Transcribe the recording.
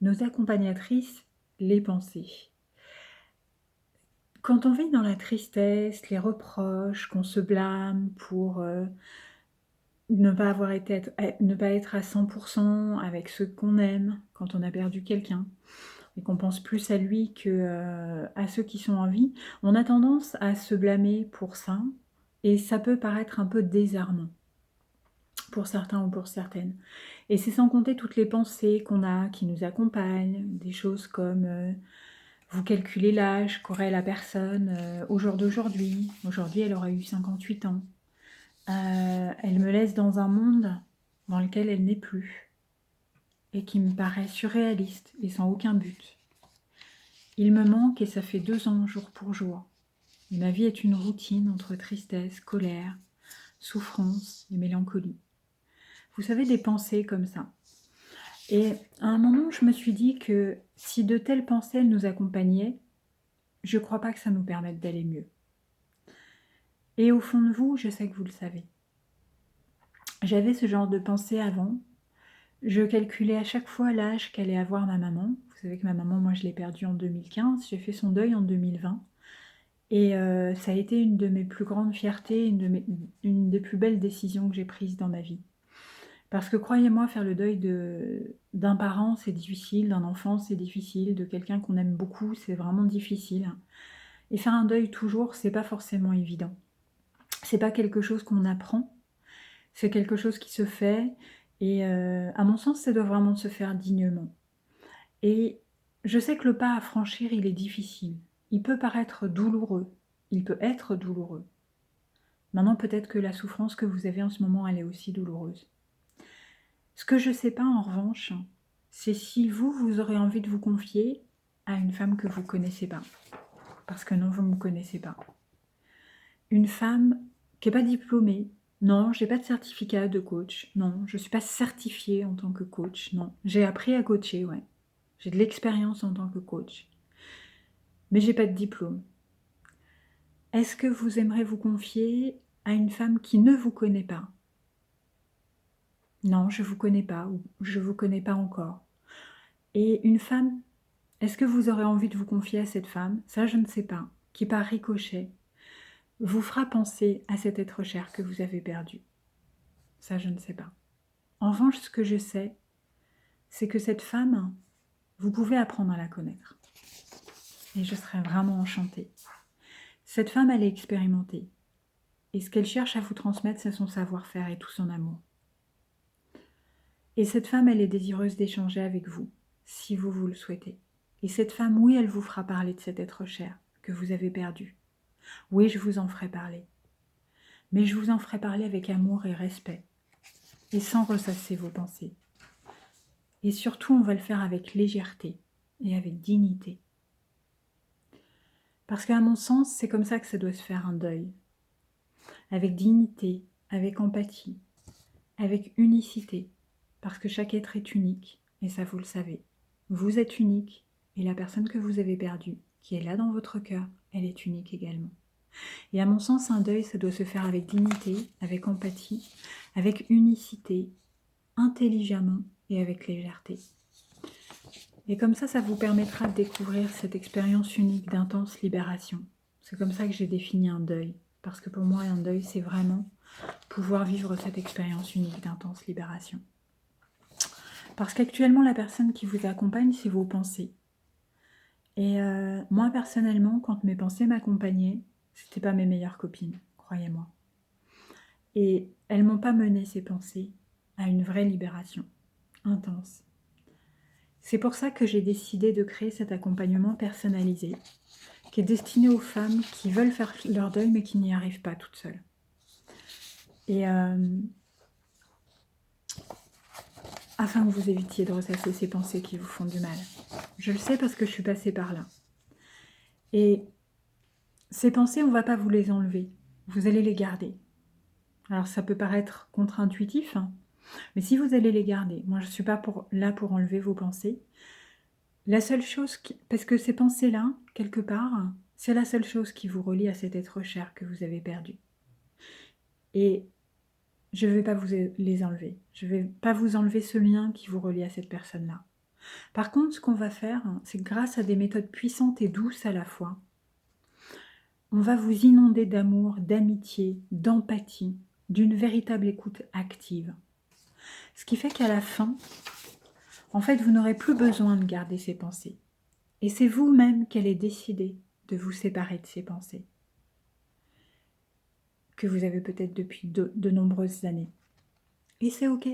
nos accompagnatrices, les pensées. Quand on vit dans la tristesse, les reproches, qu'on se blâme pour, ne pas être à 100 avec ceux qu'on aime, quand on a perdu quelqu'un et qu'on pense plus à lui que, à ceux qui sont en vie, on a tendance à se blâmer pour ça et ça peut paraître un peu désarmant pour certains ou pour certaines. Et c'est sans compter toutes les pensées qu'on a, qui nous accompagnent, des choses comme, vous calculez l'âge qu'aurait la personne, au jour d'aujourd'hui. Aujourd'hui, elle aurait eu 58 ans. Elle me laisse dans un monde dans lequel elle n'est plus et qui me paraît surréaliste et sans aucun but. Il me manque et ça fait 2 ans jour pour jour. Et ma vie est une routine entre tristesse, colère, souffrance et mélancolie. Vous savez, des pensées comme ça. Et à un moment, je me suis dit que si de telles pensées, elles nous accompagnaient, je ne crois pas que ça nous permette d'aller mieux. Et au fond de vous, je sais que vous le savez. J'avais ce genre de pensée avant. Je calculais à chaque fois l'âge qu'allait avoir ma maman. Vous savez que ma maman, moi, je l'ai perdue en 2015. J'ai fait son deuil en 2020. Et ça a été une de mes plus grandes fiertés, une des plus belles décisions que j'ai prises dans ma vie. Parce que croyez-moi, faire le deuil d'un parent, c'est difficile, d'un enfant, c'est difficile, de quelqu'un qu'on aime beaucoup, c'est vraiment difficile. Et faire un deuil toujours, c'est pas forcément évident. C'est pas quelque chose qu'on apprend, c'est quelque chose qui se fait, et à mon sens, ça doit vraiment se faire dignement. Et je sais que le pas à franchir, il est difficile. Il peut paraître douloureux, il peut être douloureux. Maintenant, peut-être que la souffrance que vous avez en ce moment, elle est aussi douloureuse. Ce que je ne sais pas en revanche, c'est si vous, vous aurez envie de vous confier à une femme que vous ne connaissez pas. Parce que non, vous ne me connaissez pas. Une femme qui n'est pas diplômée. Non, j'ai pas de certificat de coach. Non, je ne suis pas certifiée en tant que coach. Non, j'ai appris à coacher, ouais. J'ai de l'expérience en tant que coach. Mais j'ai pas de diplôme. Est-ce que vous aimeriez vous confier à une femme qui ne vous connaît pas? Non, je vous connais pas, ou je vous connais pas encore. Et une femme, est-ce que vous aurez envie de vous confier à cette femme? Ça, je ne sais pas. Qui par ricochet vous fera penser à cet être cher que vous avez perdu. Ça, je ne sais pas. En revanche, ce que je sais, c'est que cette femme, vous pouvez apprendre à la connaître. Et je serais vraiment enchantée. Cette femme, elle est expérimentée. Et ce qu'elle cherche à vous transmettre, c'est son savoir-faire et tout son amour. Et cette femme, elle est désireuse d'échanger avec vous, si vous, vous le souhaitez. Et cette femme, oui, elle vous fera parler de cet être cher que vous avez perdu. Oui, je vous en ferai parler. Mais je vous en ferai parler avec amour et respect, et sans ressasser vos pensées. Et surtout, on va le faire avec légèreté et avec dignité. Parce qu'à mon sens, c'est comme ça que ça doit se faire un deuil. Avec dignité, avec empathie, avec unicité. Parce que chaque être est unique, et ça vous le savez. Vous êtes unique, et la personne que vous avez perdue, qui est là dans votre cœur, elle est unique également. Et à mon sens, un deuil, ça doit se faire avec dignité, avec empathie, avec unicité, intelligemment et avec légèreté. Et comme ça vous permettra de découvrir cette expérience unique d'intense libération. C'est comme ça que j'ai défini un deuil. Parce que pour moi, un deuil, c'est vraiment pouvoir vivre cette expérience unique d'intense libération. Parce qu'actuellement, la personne qui vous accompagne, c'est vos pensées. Et moi, personnellement, quand mes pensées m'accompagnaient, c'était pas mes meilleures copines, croyez-moi. Et elles m'ont pas mené ces pensées à une vraie libération intense. C'est pour ça que j'ai décidé de créer cet accompagnement personnalisé, qui est destiné aux femmes qui veulent faire leur deuil mais qui n'y arrivent pas toutes seules. Et afin que vous évitiez de ressasser ces pensées qui vous font du mal. Je le sais parce que je suis passée par là. Et ces pensées, on ne va pas vous les enlever. Vous allez les garder. Alors ça peut paraître contre-intuitif, hein, mais si vous allez les garder, moi je ne suis pas là pour enlever vos pensées. La seule chose, parce que ces pensées-là, quelque part, c'est la seule chose qui vous relie à cet être cher que vous avez perdu. Et je ne vais pas vous les enlever. Je ne vais pas vous enlever ce lien qui vous relie à cette personne-là. Par contre, ce qu'on va faire, c'est que grâce à des méthodes puissantes et douces à la fois, on va vous inonder d'amour, d'amitié, d'empathie, d'une véritable écoute active. Ce qui fait qu'à la fin, en fait, vous n'aurez plus besoin de garder ces pensées. Et c'est vous-même qui allez décider de vous séparer de ces pensées que vous avez peut-être depuis de nombreuses années. Et c'est OK.